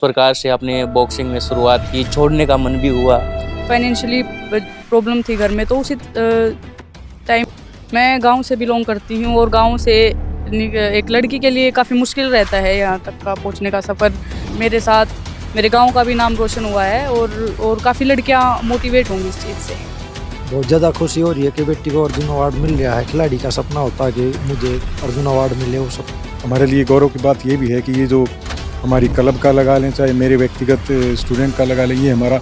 प्रकार से आपने बॉक्सिंग में शुरुआत की, छोड़ने का मन भी हुआ? फाइनेंशियली प्रॉब्लम थी घर में, तो उसी टाइम मैं गांव से बिलोंग करती हूं और गांव से एक लड़की के लिए काफ़ी मुश्किल रहता है यहां तक का पहुंचने का सफ़र। मेरे साथ मेरे गांव का भी नाम रोशन हुआ है और काफ़ी लड़कियां मोटिवेट होंगी इस चीज़ से। बहुत ज़्यादा खुशी हो रही है कि बेटी को अर्जुन अवार्ड मिल रहा है। खिलाड़ी का सपना होता है कि मुझे अर्जुन अवार्ड मिले, वो सब हमारे लिए गौरव की बात ये भी है कि ये जो हमारी क्लब का लगा लें, चाहे मेरे व्यक्तिगत स्टूडेंट का लगा लें, ये हमारा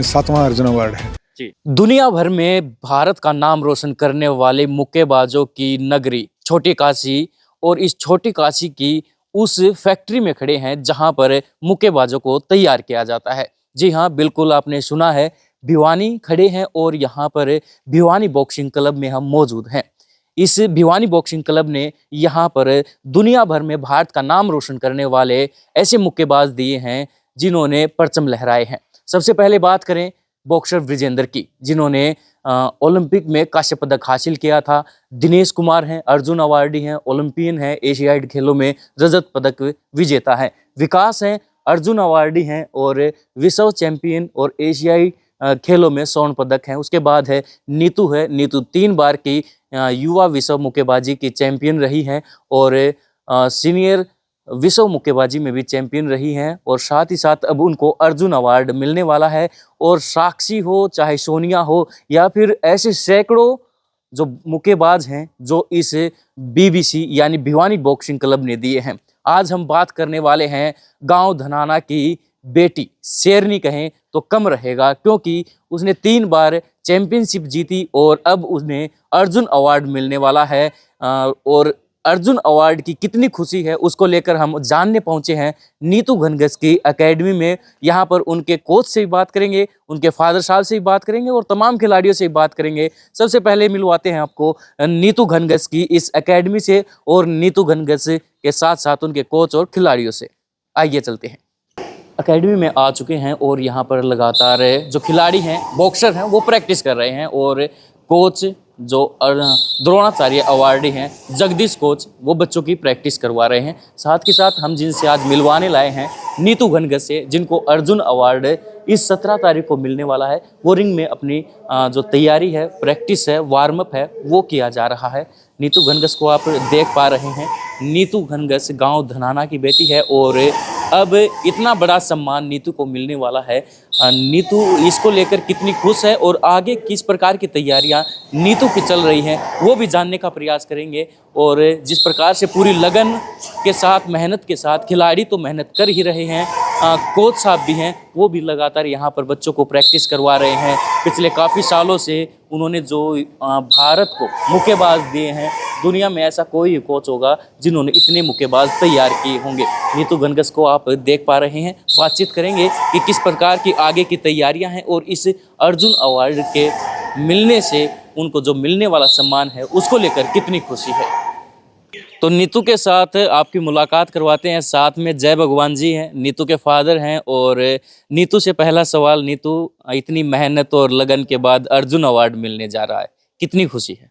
7वां अर्जुन अवार्ड है। दुनिया भर में भारत का नाम रोशन करने वाले मुक्केबाजों की नगरी छोटी काशी, और इस छोटी काशी की उस फैक्ट्री में खड़े हैं जहां पर मुक्केबाजों को तैयार किया जाता है। जी हाँ, बिल्कुल आपने सुना है, भिवानी खड़े हैं और यहाँ पर भिवानी बॉक्सिंग क्लब में हम मौजूद हैं। इस भिवानी बॉक्सिंग क्लब ने यहाँ पर दुनिया भर में भारत का नाम रोशन करने वाले ऐसे मुक्केबाज दिए हैं जिन्होंने परचम लहराए हैं। सबसे पहले बात करें बॉक्सर विजेंद्र की, जिन्होंने ओलंपिक में कांस्य पदक हासिल किया था। दिनेश कुमार हैं, अर्जुन अवार्डी हैं, ओलंपियन हैं, एशियाड खेलों में रजत पदक विजेता है। विकास हैं, अर्जुन अवार्डी हैं और विश्व चैंपियन और एशियाई खेलों में स्वर्ण पदक हैं। उसके बाद है नीतू नीतू 3 बार की युवा विश्व मुक्केबाजी की चैंपियन रही हैं और सीनियर विश्व मुक्केबाजी में भी चैंपियन रही हैं, और साथ ही साथ अब उनको अर्जुन अवार्ड मिलने वाला है। और साक्षी हो, चाहे सोनिया हो, या फिर ऐसे सैकड़ों जो मुक्केबाज हैं जो इस बीबीसी यानी भिवानी बॉक्सिंग क्लब ने दिए हैं। आज हम बात करने वाले हैं गांव धनाना की बेटी, शेरनी कहें तो कम रहेगा, क्योंकि उसने 3 बार चैंपियनशिप जीती और अब उन्हें अर्जुन अवार्ड मिलने वाला है। और अर्जुन अवार्ड की कितनी खुशी है उसको लेकर हम जानने पहुंचे हैं नीतू घनघस की एकेडमी में। यहाँ पर उनके कोच से भी बात करेंगे, उनके फादर साहब से भी बात करेंगे और तमाम खिलाड़ियों से भी बात करेंगे। सबसे पहले मिलवाते हैं आपको नीतू घनघस की इस एकेडमी से और नीतू घनघस के साथ साथ उनके कोच और खिलाड़ियों से। आइए चलते हैं। एकेडमी में आ चुके हैं और यहाँ पर लगातार जो खिलाड़ी हैं, बॉक्सर हैं, वो प्रैक्टिस कर रहे हैं और कोच जो द्रोणाचार्य अवार्डी हैं जगदीश कोच, वो बच्चों की प्रैक्टिस करवा रहे हैं। साथ के साथ हम जिनसे आज मिलवाने लाए हैं नीतू घनघस से, जिनको अर्जुन अवार्ड इस 17 तारीख को मिलने वाला है। वो रिंग में अपनी जो तैयारी है, प्रैक्टिस है, वार्म अप है, वो किया जा रहा है। नीतू घनघस को आप देख पा रहे हैं। नीतू घनघस गांव धनाना की बेटी है और अब इतना बड़ा सम्मान नीतू को मिलने वाला है। नीतू इसको लेकर कितनी खुश है और आगे किस प्रकार की तैयारियां नीतू की चल रही हैं वो भी जानने का प्रयास करेंगे। और जिस प्रकार से पूरी लगन के साथ, मेहनत के साथ, खिलाड़ी तो मेहनत कर ही रहे हैं, कोच साहब भी हैं, वो भी लगातार यहाँ पर बच्चों को प्रैक्टिस करवा रहे हैं। पिछले काफ़ी सालों से उन्होंने जो भारत को मुक्केबाज दिए हैं, दुनिया में ऐसा कोई कोच होगा जिन्होंने इतने मुक्केबाज तैयार किए होंगे। नीतू घनघस को आप देख पा रहे हैं। बातचीत करेंगे कि किस प्रकार की आगे की तैयारियां हैं और इस अर्जुन अवार्ड के मिलने से उनको जो मिलने वाला सम्मान है उसको लेकर कितनी खुशी है। तो नीतू के साथ आपकी मुलाकात करवाते हैं। साथ में जय भगवान जी हैं, नीतू के फादर हैं। और नीतू से पहला सवाल, नीतू इतनी मेहनत और लगन के बाद अर्जुन अवार्ड मिलने जा रहा है, कितनी खुशी है?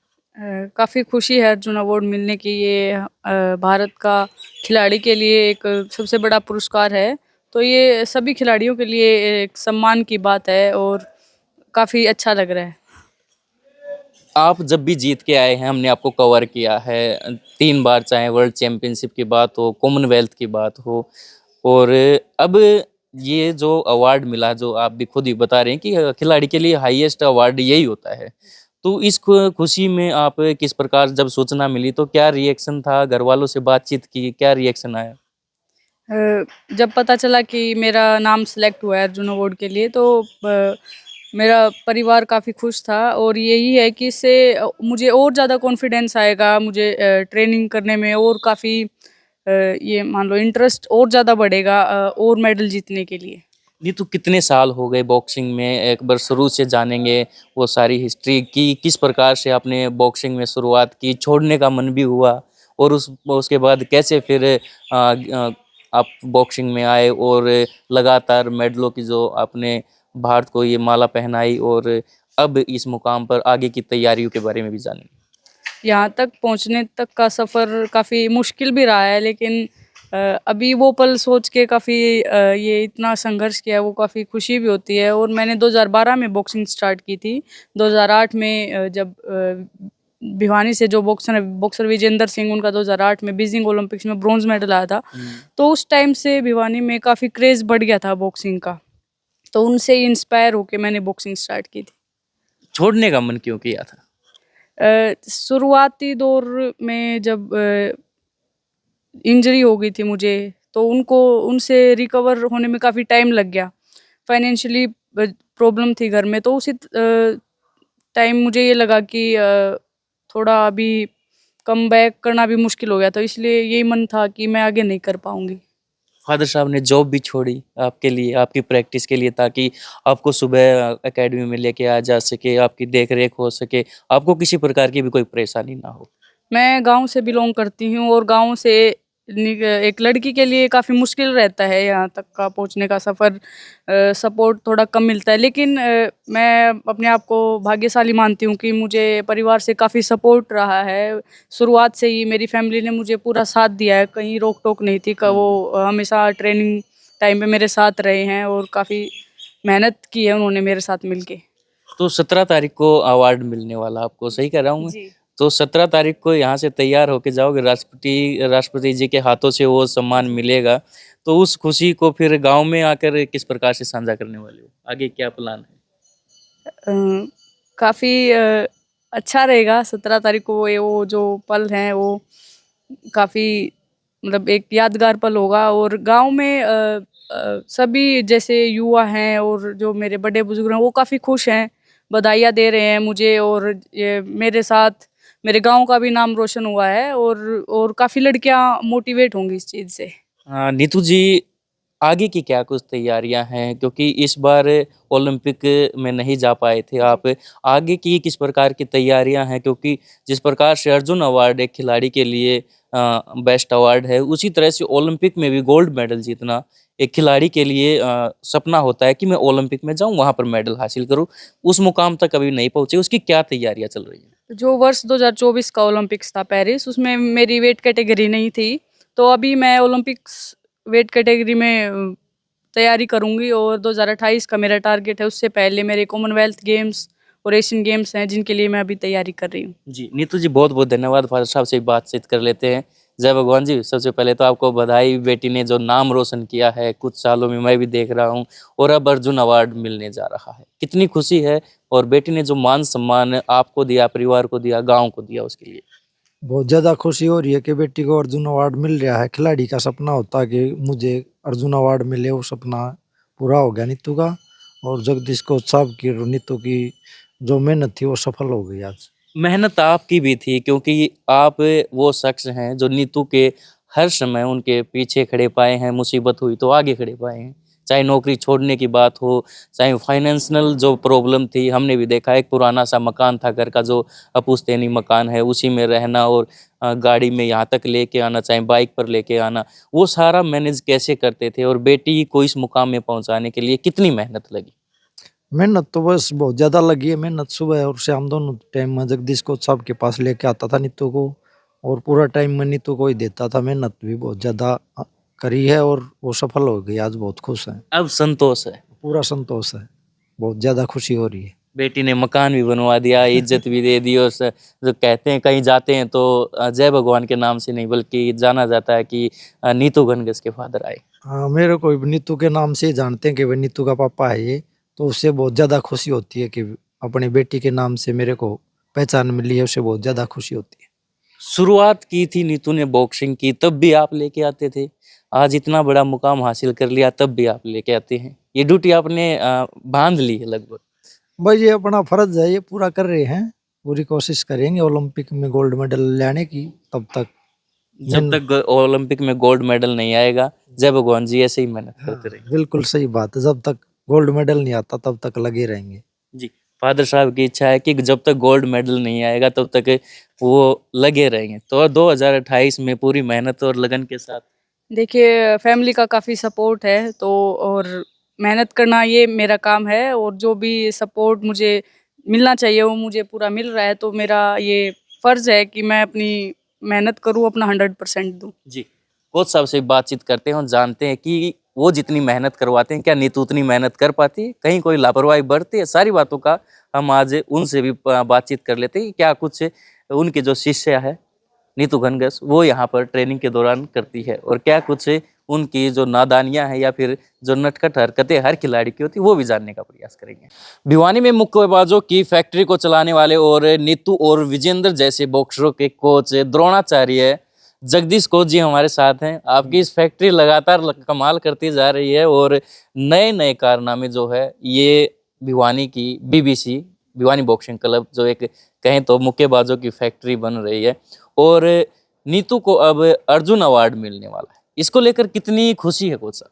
काफ़ी खुशी है अर्जुन अवार्ड मिलने की। ये भारत का खिलाड़ी के लिए एक सबसे बड़ा पुरस्कार है, तो ये सभी खिलाड़ियों के लिए एक सम्मान की बात है और काफ़ी अच्छा लग रहा है। आप जब भी जीत के आए हैं, हमने आपको कवर किया है 3 बार, चाहे वर्ल्ड चैंपियनशिप की बात हो, कॉमनवेल्थ की बात हो, और अब ये जो अवार्ड मिला, जो आप भी खुद ही बता रहे हैं कि खिलाड़ी के लिए हाईएस्ट अवार्ड यही होता है, तो इस खुशी में आप किस प्रकार, जब सूचना मिली तो क्या रिएक्शन था? घर वालों से बातचीत की, क्या रिएक्शन आया? जब पता चला कि मेरा नाम सेलेक्ट हुआ है अर्जुन अवार्ड के लिए, तो मेरा परिवार काफ़ी खुश था और यही है कि इससे मुझे और ज़्यादा कॉन्फिडेंस आएगा, मुझे ट्रेनिंग करने में और काफ़ी ये मान लो इंटरेस्ट और ज़्यादा बढ़ेगा और मेडल जीतने के लिए। नीतू, कितने साल हो गए बॉक्सिंग में? एक बार शुरू से जानेंगे वो सारी हिस्ट्री की, किस प्रकार से आपने बॉक्सिंग में शुरुआत की, छोड़ने का मन भी हुआ, और उसके बाद कैसे फिर आप बॉक्सिंग में आए और लगातार मेडलों की जो आपने भारत को ये माला पहनाई, और अब इस मुकाम पर आगे की तैयारियों के बारे में भी जानेंगे। यहाँ तक पहुँचने तक का सफ़र काफ़ी मुश्किल भी रहा है, लेकिन अभी वो पल सोच के काफ़ी ये इतना संघर्ष किया, वो काफ़ी खुशी भी होती है। और मैंने 2012 में बॉक्सिंग स्टार्ट की थी। 2008 में जब भिवानी से जो बॉक्सर विजेंदर सिंह, उनका 2008 में बीजिंग ओलंपिक्स में ब्रॉन्ज मेडल आया था। तो उस टाइम से भिवानी में काफ़ी क्रेज़ बढ़ गया था बॉक्सिंग का। तो उनसे इंस्पायर होके मैंने बॉक्सिंग स्टार्ट की थी। छोड़ने का मन क्यों किया था? शुरुआती दौर में जब इंजरी हो गई थी मुझे, तो उनसे रिकवर होने में काफ़ी टाइम लग गया। फाइनेंशियली प्रॉब्लम थी घर में, तो उसी टाइम मुझे ये लगा कि थोड़ा अभी कमबैक करना भी मुश्किल हो गया, तो इसलिए यही मन था कि मैं आगे नहीं कर पाऊँगी। फादर साहब ने जॉब भी छोड़ी आपके लिए, आपकी प्रैक्टिस के लिए, ताकि आपको सुबह एकेडमी में लेके आ जा सके, आपकी देख रेख हो सके, आपको किसी प्रकार की भी कोई परेशानी ना हो। मैं गाँव से बिलॉन्ग करती हूँ, और गाँव से एक लड़की के लिए काफ़ी मुश्किल रहता है यहाँ तक का पहुँचने का सफ़र। सपोर्ट थोड़ा कम मिलता है, लेकिन मैं अपने आप को भाग्यशाली मानती हूँ कि मुझे परिवार से काफ़ी सपोर्ट रहा है। शुरुआत से ही मेरी फैमिली ने मुझे पूरा साथ दिया है, कहीं रोक टोक नहीं थी। वो हमेशा ट्रेनिंग टाइम पे मेरे साथ रहे हैं, और काफ़ी मेहनत की है उन्होंने मेरे साथ मिलके। तो 17 तारीख को अवार्ड मिलने वाला आपको, सही कह रहा हूँ मैं? जी। तो 17 तारीख को यहाँ से तैयार होके जाओगे, राष्ट्रपति जी के हाथों से वो सम्मान मिलेगा, तो उस खुशी को फिर गाँव में आकर किस प्रकार से साझा करने वाले हो? आगे क्या प्लान है? काफ़ी अच्छा रहेगा। 17 तारीख को वो जो पल हैं, वो काफ़ी मतलब एक यादगार पल होगा। और गाँव में सभी जैसे युवा हैं और जो मेरे बड़े बुजुर्ग हैं, वो काफ़ी खुश हैं, बधाइयाँ दे रहे हैं मुझे। और ये मेरे साथ मेरे गाँव का भी नाम रोशन हुआ है, और काफ़ी लड़कियाँ मोटिवेट होंगी इस चीज़ से। नीतू जी, आगे की क्या कुछ तैयारियां हैं? क्योंकि इस बार ओलंपिक में नहीं जा पाए थे आप। आगे की किस प्रकार की तैयारियां हैं? क्योंकि जिस प्रकार से अर्जुन अवार्ड एक खिलाड़ी के लिए बेस्ट अवार्ड है, उसी तरह से ओलंपिक में भी गोल्ड मेडल जीतना एक खिलाड़ी के लिए सपना होता है कि मैं ओलंपिक में जाऊं, वहां पर मेडल हासिल करूं। उस मुकाम तक अभी नहीं पहुंचे, उसकी क्या तैयारियां चल रही हैं? जो वर्ष 2024 का ओलंपिक्स था पेरिस, उसमें मेरी वेट कैटेगरी नहीं थी। तो अभी मैं ओलंपिक्स वेट कैटेगरी में तैयारी करूँगी, और 2028 का मेरा टारगेट है। उससे पहले मेरे कॉमनवेल्थ गेम्स और एशियन गेम्स हैं, जिनके लिए मैं अभी तैयारी कर रही हूँ। जी, नीतू जी, बहुत-बहुत धन्यवाद। फादर साहब से बातचीत कर लेते हैं। जय भगवान जी, सबसे पहले तो आपको बधाई, बेटी ने जो नाम रोशन किया है, कुछ सालों में मैं भी देख रहा हूँ, और अब अर्जुन अवार्ड मिलने जा रहा है। कितनी खुशी है, और बेटी ने जो मान-सम्मान आपको दिया, परिवार को दिया, गाँव को दिया, उसके लिए। बहुत ज़्यादा खुशी हो रही है कि बेटी को अर्जुन अवार्ड मिल रहा है। खिलाड़ी का सपना होता कि मुझे अर्जुन अवार्ड मिले, वो सपना पूरा हो गया नीतू का। और जगदीश को साहब की और नीतू की जो मेहनत थी वो सफल हो गई आज। मेहनत आपकी भी थी, क्योंकि आप वो शख्स हैं जो नीतू के हर समय उनके पीछे खड़े पाए हैं, मुसीबत हुई तो आगे खड़े पाए हैं। चाहे नौकरी छोड़ने की बात हो, चाहे फाइनेंशियल जो प्रॉब्लम थी, हमने भी देखा एक पुराना सा मकान था, घर का जो अपुश्तैनी मकान है, उसी में रहना, और गाड़ी में यहाँ तक लेके आना, चाहे बाइक पर लेके आना, वो सारा मैनेज कैसे करते थे, और बेटी को इस मुकाम में पहुँचाने के लिए कितनी मेहनत लगी? मेहनत तो बस बहुत ज़्यादा लगी है। मेहनत सुबह और शाम दोनों टाइम में जगदीश को साहब के पास लेके आता था नीतू को, और पूरा टाइम मैं नीतू को ही देता था। मेहनत भी बहुत ज़्यादा करी है, और वो सफल हो गई आज। बहुत खुश हैं, अब संतोष है। पूरा संतोष है। बहुत ज़्यादा खुशी हो रही है। बेटी ने मकान भी बनवा दिया, इज्जत भी दे दी, और जो कहते हैं कहीं जाते हैं तो जय भगवान के नाम से नहीं, बल्कि जाना जाता है कि नीतू घनघस के फादर आए। हाँ, मेरे को भी नीतू के नाम से ही जानते हैं कि भाई नीतू का पापा है ये। तो उससे बहुत ज़्यादा खुशी होती है कि अपनी बेटी के नाम से मेरे को पहचान मिली है, उससे बहुत ज़्यादा खुशी होती है। शुरुआत की थी नीतू ने बॉक्सिंग की, तब भी आप लेके आते थे। आज इतना बड़ा मुकाम हासिल कर लिया, तब भी आप लेके आते हैं। ये ड्यूटी आपने बांध ली है लगभग। भाई ये अपना फर्ज है, ये पूरा कर रहे हैं। पूरी कोशिश करेंगे ओलंपिक में गोल्ड मेडल लाने की। तब तक जब तक ओलंपिक में गोल्ड मेडल नहीं आएगा, जय भगवान जी ऐसे ही मेहनत करते रहेंगे। बिल्कुल सही बात है। जब तक गोल्ड मेडल नहीं आता तब तक लगे रहेंगे। जी, फादर साहब की इच्छा है कि जब तक गोल्ड मेडल नहीं आएगा, तब तक वो लगे रहेंगे। तो 2028 में पूरी मेहनत और लगन के साथ। देखिए, फैमिली का काफ़ी सपोर्ट है, तो और मेहनत करना ये मेरा काम है, और जो भी सपोर्ट मुझे मिलना चाहिए वो मुझे पूरा मिल रहा है। तो मेरा ये फ़र्ज़ है कि मैं अपनी मेहनत करूँ, अपना 100% दूँ। जी, कोच साहब से बातचीत करते हैं और जानते हैं कि वो जितनी मेहनत करवाते हैं क्या नीतू उतनी मेहनत कर पाती है, कहीं कोई लापरवाही बरती है। सारी बातों का हम आज उनसे भी बातचीत कर लेते हैं कि क्या कुछ उनके जो शिष्य है नीतू घनघस वो यहाँ पर ट्रेनिंग के दौरान करती है और क्या कुछ उनकी जो नादानियां हैं या फिर जो नटखट हरकतें हर खिलाड़ी की होती है वो भी जानने का प्रयास करेंगे। भिवानी में मुक्केबाजों की फैक्ट्री को चलाने वाले और नीतू और विजेंद्र जैसे बॉक्सरों के कोच द्रोणाचार्य जगदीश कोच जी हमारे साथ हैं। आपकी इस फैक्ट्री लगातार कमाल करती जा रही है और नए नए कारनामे जो है ये भिवानी की बीबीसी भिवानी बॉक्सिंग क्लब जो एक कहें तो मुक्केबाजों की फैक्ट्री बन रही है और नीतू को अब अर्जुन अवार्ड मिलने वाला है। इसको लेकर कितनी खुशी है कोच साहब?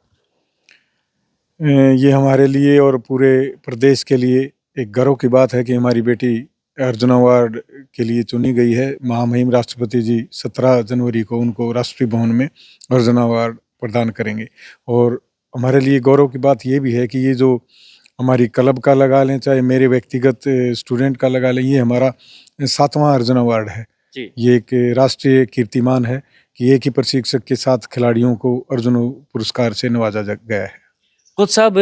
ये हमारे लिए और पूरे प्रदेश के लिए एक गर्व की बात है कि हमारी बेटी अर्जुन अवार्ड के लिए चुनी गई है। महामहिम राष्ट्रपति जी 17 जनवरी को उनको राष्ट्रपति भवन में अर्जुन अवार्ड प्रदान करेंगे और हमारे लिए गौरव की बात ये भी है कि ये जो हमारी क्लब का लगा लें चाहे मेरे व्यक्तिगत स्टूडेंट का लगा लें, ये हमारा 7वां अर्जुन अवार्ड है जी। ये एक राष्ट्रीय कीर्तिमान है कि एक ही प्रशिक्षक के 7 खिलाड़ियों को अर्जुन पुरस्कार से नवाजा गया है। कोच साहब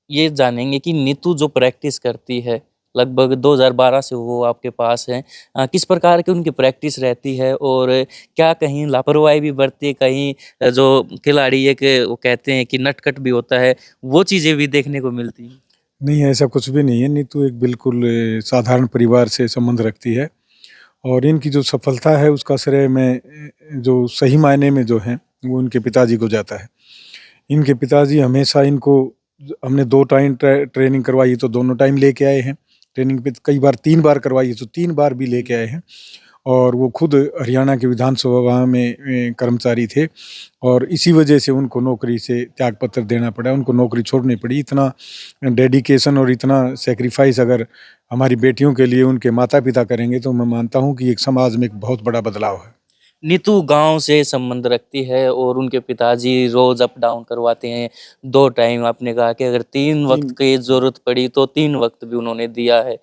ये जानेंगे कि नीतू जो प्रैक्टिस करती है लगभग 2012 से वो आपके पास है, किस प्रकार की उनकी प्रैक्टिस रहती है और क्या कहीं लापरवाही भी बरती है, कहीं जो खिलाड़ी एक वो कहते हैं कि नटखट भी होता है वो चीज़ें भी देखने को मिलती हैं? नहीं, ऐसा कुछ भी नहीं है। नीतू एक बिल्कुल साधारण परिवार से संबंध रखती है और इनकी जो सफलता है उसका श्रेय मैं जो सही मायने में जो है वो इनके पिताजी को जाता है। इनके पिताजी हमेशा इनको हमने 2 टाइम ट्रेनिंग करवाई तो दोनों टाइम लेके आए हैं ट्रेनिंग पे, कई बार 3 बार करवाई तो 3 बार भी लेके आए हैं और वो खुद हरियाणा के विधानसभा में कर्मचारी थे और इसी वजह से उनको नौकरी से त्यागपत्र देना पड़ा, उनको नौकरी छोड़नी पड़ी। इतना डेडिकेशन और इतना सेक्रीफाइस अगर हमारी बेटियों के लिए उनके माता पिता करेंगे तो मैं मानता हूँ कि एक समाज में एक बहुत बड़ा बदलाव है। नीतू गांव से संबंध रखती है और उनके पिताजी रोज अप डाउन करवाते हैं 2 टाइम। आपने कहा कि अगर 3 वक्त की जरूरत पड़ी तो 3 वक्त भी उन्होंने दिया है।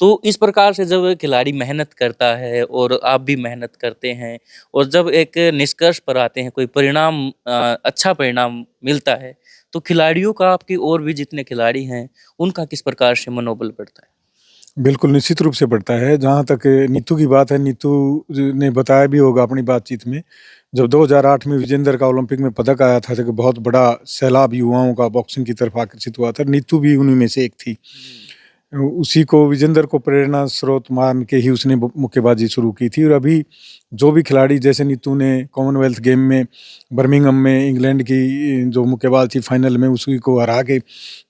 तो इस प्रकार से जब खिलाड़ी मेहनत करता है और आप भी मेहनत करते हैं और जब एक निष्कर्ष पर आते हैं कोई परिणाम अच्छा परिणाम मिलता है तो खिलाड़ियों का आपकी और भी जितने खिलाड़ी हैं उनका किस प्रकार से मनोबल बढ़ता है? बिल्कुल निश्चित रूप से बढ़ता है। जहाँ तक नीतू की बात है, नीतू ने बताया भी होगा अपनी बातचीत में, जब 2008 में विजेंद्र का ओलंपिक में पदक आया था तो बहुत बड़ा सैलाब युवाओं का बॉक्सिंग की तरफ आकर्षित हुआ था। नीतू भी उन्हीं में से एक थी। उसी को विजेंद्र को प्रेरणा स्रोत मान के ही उसने मुक्केबाजी शुरू की थी और अभी जो भी खिलाड़ी जैसे नीतू ने कॉमनवेल्थ गेम में बर्मिंघम में इंग्लैंड की जो मुक्केबाज थी फाइनल में उसी को हरा के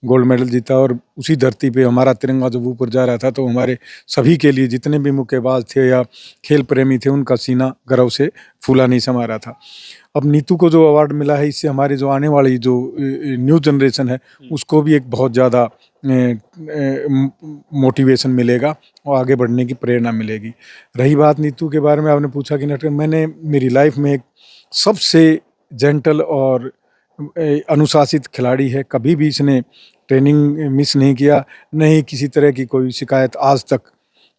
गोल्ड मेडल जीता और उसी धरती पे हमारा तिरंगा जब ऊपर जा रहा था तो हमारे सभी के लिए जितने भी मुक्केबाज थे या खेल प्रेमी थे उनका सीना गर्व से फूला नहीं समा रहा था। अब नीतू को जो अवार्ड मिला है इससे हमारे जो आने वाली जो न्यू जनरेशन है उसको भी एक बहुत ज़्यादा मोटिवेशन मिलेगा और आगे बढ़ने की प्रेरणा मिलेगी। रही बात नीतू के बारे में, आपने पूछा कि नटखट, मैंने मेरी लाइफ में एक सबसे जेंटल और अनुशासित खिलाड़ी है। कभी भी इसने ट्रेनिंग मिस नहीं किया, न ही किसी तरह की कोई शिकायत आज तक।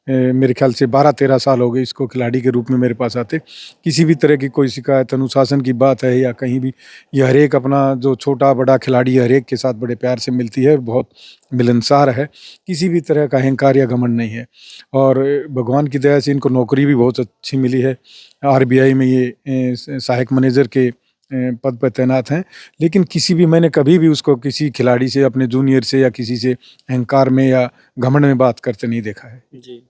मेरे ख्याल से 12-13 साल हो गए इसको खिलाड़ी के रूप में मेरे पास आते। किसी भी तरह की कोई शिकायत अनुशासन की बात है या कहीं भी, ये हर एक अपना जो छोटा बड़ा खिलाड़ी हर एक के साथ बड़े प्यार से मिलती है, बहुत मिलनसार है, किसी भी तरह का अहंकार या घमंड नहीं है। और भगवान की दया से इनको नौकरी भी बहुत अच्छी मिली है। RBI में ये सहायक मैनेजर के पद पर तैनात हैं। लेकिन किसी भी, मैंने कभी भी उसको किसी खिलाड़ी से, अपने जूनियर से या किसी से अहंकार में या घमंड में बात करते नहीं देखा है। जी,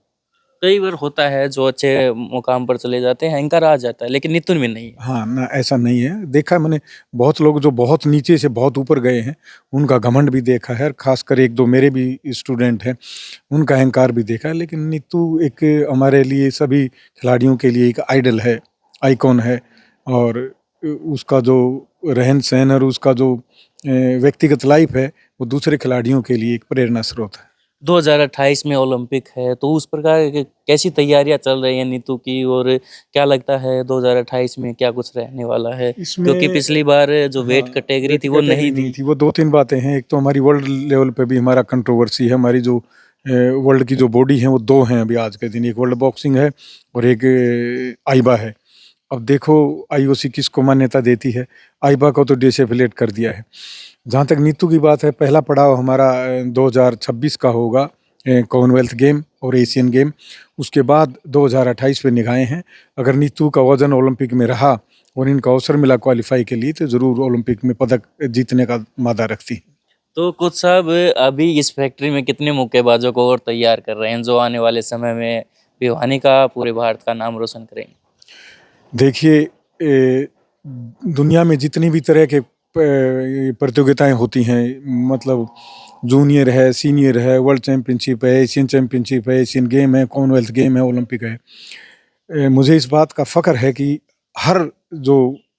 कई बार होता है जो अच्छे मुकाम पर चले जाते हैं अहंकार आ जाता है, लेकिन नितुन में नहीं है। हाँ, ना ऐसा नहीं है। देखा है मैंने बहुत लोग जो बहुत नीचे से बहुत ऊपर गए हैं उनका घमंड भी देखा है, खासकर 1-2 मेरे भी स्टूडेंट हैं उनका अहंकार भी देखा है। लेकिन नीतू एक हमारे लिए, सभी खिलाड़ियों के लिए एक आइडल है, आइकॉन है और उसका जो रहन सहन और उसका जो व्यक्तिगत लाइफ है वो दूसरे खिलाड़ियों के लिए एक प्रेरणा स्रोत है। 2028 में ओलंपिक है तो उस प्रकार की कैसी तैयारियां चल रही हैं नीतू की और क्या लगता है 2028 में क्या कुछ रहने वाला है? क्योंकि पिछली बार जो वेट कैटेगरी थी वो नहीं थी। वो 2-3 बातें हैं। एक तो हमारी वर्ल्ड लेवल पे भी हमारा कंट्रोवर्सी है। हमारी जो वर्ल्ड की जो बॉडी है वो 2 हैं अभी आज के दिन, एक वर्ल्ड बॉक्सिंग है और एक आइबा है। अब देखो आईओसी किसको मान्यता देती है, आईबा को तो डिसएफिलिएट कर दिया है। जहाँ तक नीतू की बात है, पहला पड़ाव हमारा 2026 का होगा, कॉमनवेल्थ गेम और एशियन गेम। उसके बाद 2028 पे निगाहें हैं। अगर नीतू का वज़न ओलंपिक में रहा और इनको अवसर मिला क्वालिफाई के लिए, तो ज़रूर ओलंपिक में पदक जीतने का मादा रखती है। तो कोच साहब, अभी इस फैक्ट्री में कितने मुक्केबाजों को और तैयार कर रहे हैं जो आने वाले समय में भिवानी का, पूरे भारत का नाम रोशन करेंगे? देखिए, दुनिया में जितनी भी तरह के प्रतियोगिताएं होती हैं, मतलब जूनियर है, सीनियर है, वर्ल्ड चैम्पियनशिप है, एशियन चैम्पियनशिप है, एशियन गेम है, कॉमनवेल्थ गेम है, ओलंपिक है, मुझे इस बात का फ़ख्र है कि हर जो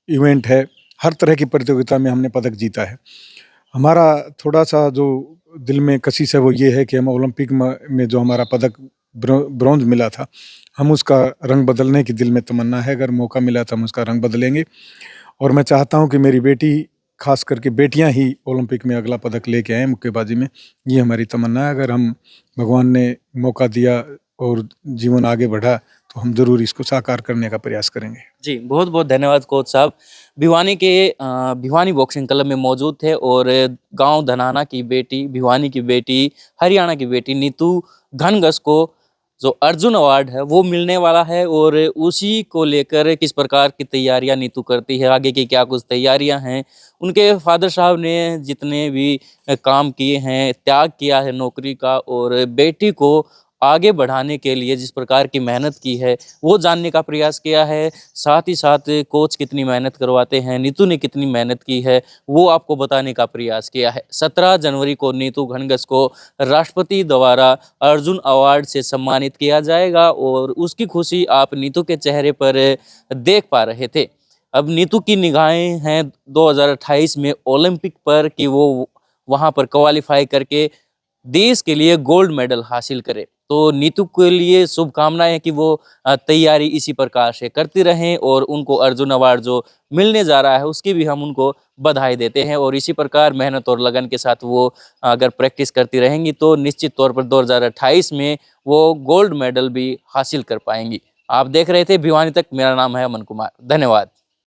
इवेंट है, हर तरह की प्रतियोगिता में हमने पदक जीता है। हमारा थोड़ा-सा जो दिल में कशिश है वो ये है कि हम ओलंपिक में जो हमारा पदक ब्रॉन्ज़ मिला था, हम उसका रंग बदलने की दिल में तमन्ना है। अगर मौका मिला तो हम उसका रंग बदलेंगे और मैं चाहता हूँ कि मेरी बेटी, ख़ास करके बेटियाँ ही ओलंपिक में अगला पदक लेके आएँ मुक्केबाजी में। ये हमारी तमन्ना है। अगर हम, भगवान ने मौका दिया और जीवन आगे बढ़ा, तो हम ज़रूर इसको साकार करने का प्रयास करेंगे। जी, बहुत-बहुत धन्यवाद कोच साहब। भिवानी के भिवानी बॉक्सिंग क्लब में मौजूद थे और गाँव धनाना की बेटी, भिवानी की बेटी, हरियाणा की बेटी नीतू घनघस को जो अर्जुन अवार्ड है वो मिलने वाला है और उसी को लेकर किस प्रकार की तैयारियां नीतू करती है, आगे की क्या कुछ तैयारियां हैं। उनके फादर साहब ने जितने भी काम किए हैं, त्याग किया है नौकरी का, और बेटी को आगे बढ़ाने के लिए जिस प्रकार की मेहनत की है वो जानने का प्रयास किया है। साथ ही साथ कोच कितनी मेहनत करवाते हैं, नीतू ने कितनी मेहनत की है, वो आपको बताने का प्रयास किया है। 17 जनवरी को नीतू घनघस को राष्ट्रपति द्वारा अर्जुन अवार्ड से सम्मानित किया जाएगा और उसकी खुशी आप नीतू के चेहरे पर देख पा रहे थे। अब नीतू की निगाहें हैं 2028 में ओलंपिक पर कि वो वहाँ पर क्वालिफाई करके देश के लिए गोल्ड मेडल हासिल करे। तो नीतू के लिए शुभकामनाएं कि वो तैयारी इसी प्रकार से करती रहें और उनको अर्जुन अवार्ड जो मिलने जा रहा है उसकी भी हम उनको बधाई देते हैं। और इसी प्रकार मेहनत और लगन के साथ वो अगर प्रैक्टिस करती रहेंगी तो निश्चित तौर पर 2028 में वो गोल्ड मेडल भी हासिल कर पाएंगी। आप देख रहे थे भिवानी तक, मेरा नाम है अमन कुमार। धन्यवाद।